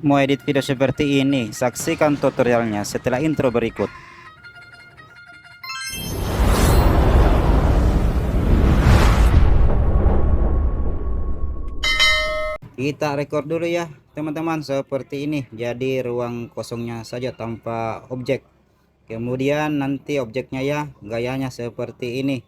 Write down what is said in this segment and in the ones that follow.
Mau edit video seperti ini? Saksikan tutorialnya setelah intro berikut. Kita record dulu ya teman-teman, seperti ini. Jadi ruang kosongnya saja tanpa objek. Kemudian nanti objeknya ya gayanya seperti ini,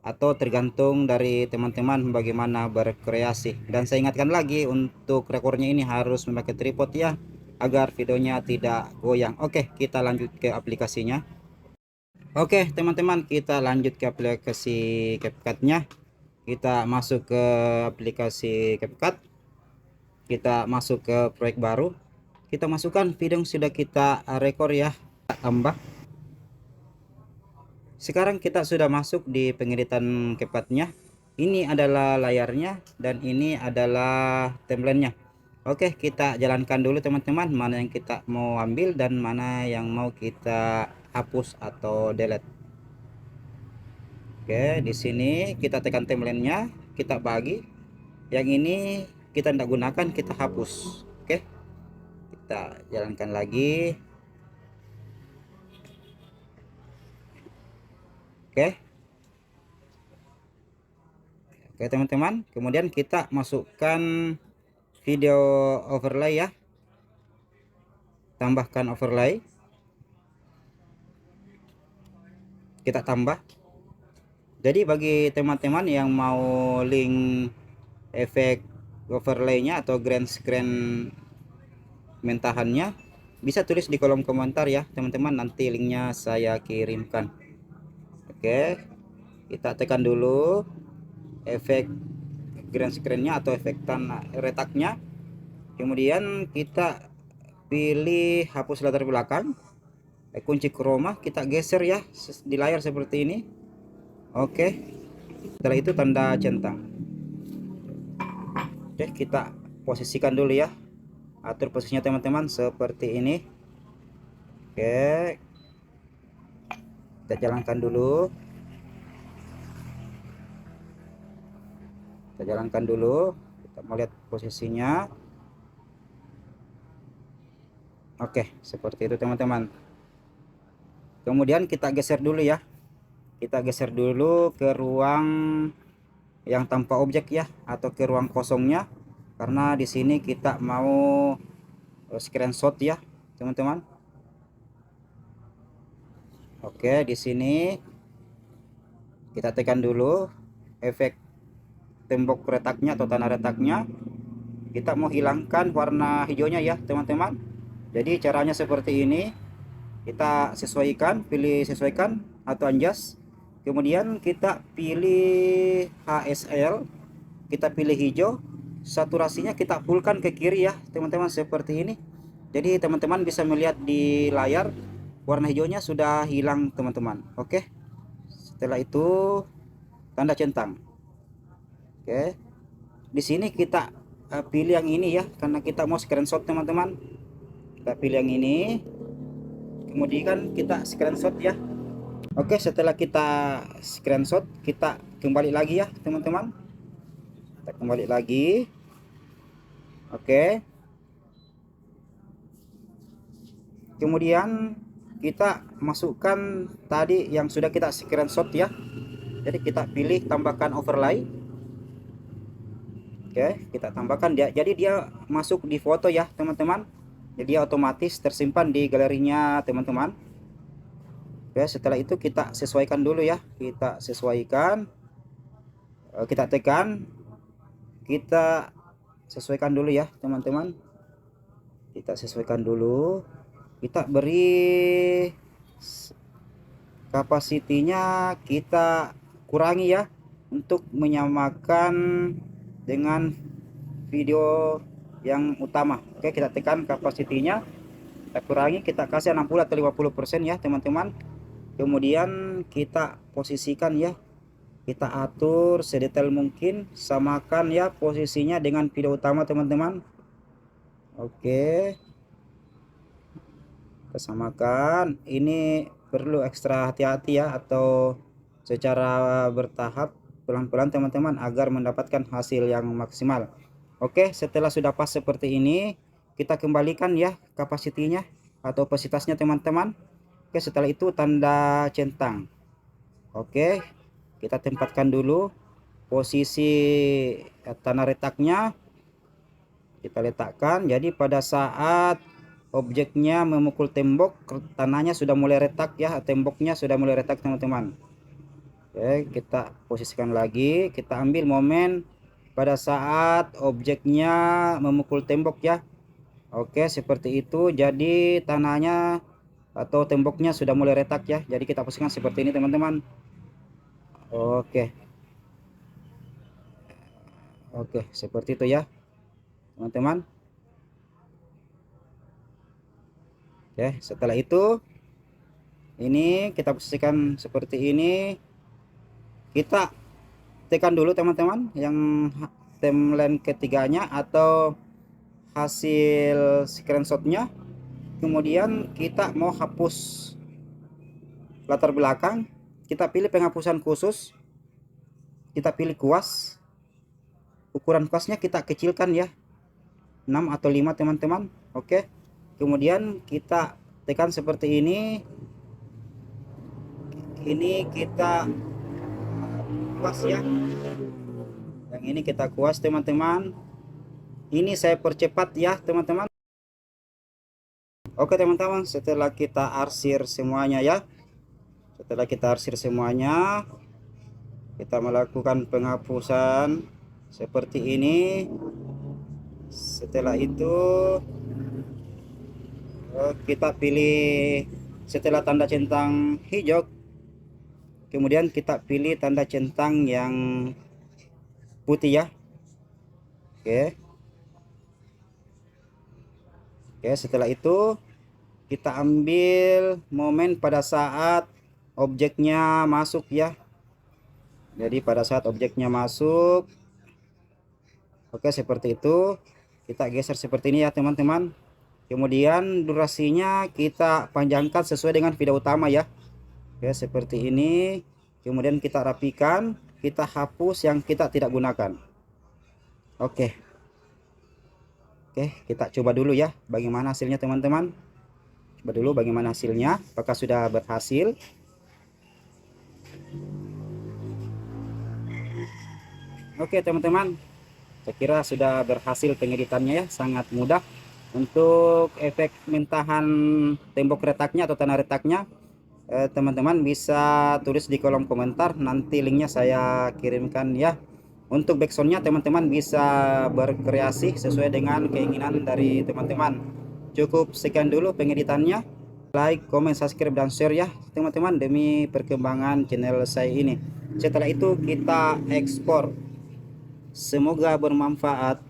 atau tergantung dari teman-teman bagaimana berkreasi. Dan saya ingatkan lagi, untuk rekornya ini harus memakai tripod ya, agar videonya tidak goyang. Oke, kita lanjut ke aplikasinya. Oke teman-teman, kita lanjut ke aplikasi CapCut-nya. Kita masuk ke aplikasi CapCut, kita masuk ke proyek baru, kita masukkan video yang sudah kita rekor ya, kita tambah. Sekarang kita sudah masuk di pengeditan CapCut-nya. Ini adalah layarnya dan ini adalah template-nya. Oke, kita jalankan dulu teman-teman, mana yang kita mau ambil dan mana yang mau kita hapus atau delete. Oke, di sini kita tekan template-nya, kita bagi. Yang ini kita tidak gunakan, kita hapus. Oke, kita jalankan lagi. Oke. Oke teman-teman, kemudian kita masukkan video overlay ya. Tambahkan overlay. Kita tambah. Jadi bagi teman-teman yang mau link efek overlaynya atau green screen mentahannya, bisa tulis di kolom komentar ya teman-teman, nanti linknya saya kirimkan. Oke, kita tekan dulu efek green screennya atau efek tanah retaknya. Kemudian kita pilih hapus latar belakang, kunci chroma, kita geser ya di layar seperti ini. Oke, setelah itu tanda centang. Oke, kita posisikan dulu ya, atur posisinya teman-teman seperti ini. Oke, kita jalankan dulu, kita mau lihat posisinya. Oke, seperti itu teman-teman. Kemudian kita geser dulu ya, kita geser dulu ke ruang yang tanpa objek ya, atau ke ruang kosongnya, karena di sini kita mau screenshot ya teman-teman. Oke, di sini kita tekan dulu efek tembok retaknya atau tanah retaknya. Kita mau hilangkan warna hijaunya ya teman-teman. Jadi caranya seperti ini, kita sesuaikan, pilih sesuaikan atau adjust, kemudian kita pilih HSL, kita pilih hijau, saturasinya kita fullkan ke kiri ya teman-teman, seperti ini. Jadi teman-teman bisa melihat di layar warna hijaunya sudah hilang teman-teman. Oke, setelah itu tanda centang. Oke, di sini kita pilih yang ini ya, karena kita mau screenshot teman-teman. Kita pilih yang ini, kemudian kita screenshot ya. Oke, setelah kita screenshot, kita kembali lagi ya teman-teman, kita kembali lagi. Oke, kemudian kita masukkan tadi yang sudah kita screenshot ya. Jadi kita pilih tambahkan overlay. Oke, kita tambahkan dia, jadi dia masuk di foto ya teman-teman, jadi dia otomatis tersimpan di galerinya teman-teman. Oke, setelah itu kita sesuaikan dulu ya, kita sesuaikan, kita tekan, kita sesuaikan dulu ya teman-teman, kita sesuaikan dulu, kita beri kapasitinya, kita kurangi ya untuk menyamakan dengan video yang utama. Oke, kita tekan kapasitinya, kita kurangi, kita kasih 60 atau 50% ya teman-teman. Kemudian kita posisikan ya, kita atur sedetail mungkin, samakan ya posisinya dengan video utama teman-teman. Oke, kita samakan. Ini perlu ekstra hati-hati ya, atau secara bertahap, pelan-pelan teman-teman, agar mendapatkan hasil yang maksimal. Oke, setelah sudah pas seperti ini, kita kembalikan ya kapasitinya atau kapasitasnya teman-teman. Oke, setelah itu tanda centang. Oke, kita tempatkan dulu posisi tanah retaknya, kita letakkan. Jadi pada saat objeknya memukul tembok, tanahnya sudah mulai retak ya, temboknya sudah mulai retak teman-teman. Oke, kita posisikan lagi, kita ambil momen pada saat objeknya memukul tembok ya. Oke, seperti itu. Jadi tanahnya atau temboknya sudah mulai retak ya. Jadi kita posisikan seperti ini teman-teman. Oke. Oke, seperti itu ya teman-teman. Oke, setelah itu ini kita posisikan seperti ini. Kita tekan dulu teman-teman yang timeline ketiganya atau hasil screenshotnya. Kemudian kita mau hapus latar belakang, kita pilih penghapusan khusus, kita pilih kuas, ukuran kuasnya kita kecilkan ya, 6 atau 5 teman-teman. Oke, kemudian kita tekan seperti ini kita kuas ya, yang ini kita kuas teman-teman. Ini saya percepat ya teman-teman. Oke teman-teman, setelah kita arsir semuanya ya, setelah kita arsir semuanya, kita melakukan penghapusan seperti ini. Setelah itu kita pilih, setelah tanda centang hijau, kemudian kita pilih tanda centang yang putih ya. Oke. Oke, setelah itu kita ambil momen pada saat objeknya masuk ya. Jadi pada saat objeknya masuk, oke seperti itu, kita geser seperti ini ya teman-teman. Kemudian durasinya kita panjangkan sesuai dengan video utama ya. Oke, seperti ini. Kemudian kita rapikan, kita hapus yang kita tidak gunakan. Oke. Oke, kita coba dulu ya bagaimana hasilnya teman-teman. Coba dulu bagaimana hasilnya, apakah sudah berhasil. Oke teman-teman, saya kira sudah berhasil pengeditannya ya, sangat mudah. Untuk efek mentahan tembok retaknya atau tanah retaknya, teman-teman bisa tulis di kolom komentar, nanti linknya saya kirimkan ya. Untuk backsoundnya teman-teman bisa berkreasi sesuai dengan keinginan dari teman-teman. Cukup sekian dulu pengeditannya. Like, comment, subscribe, dan share ya teman-teman demi perkembangan channel saya ini. Setelah itu kita ekspor. Semoga bermanfaat.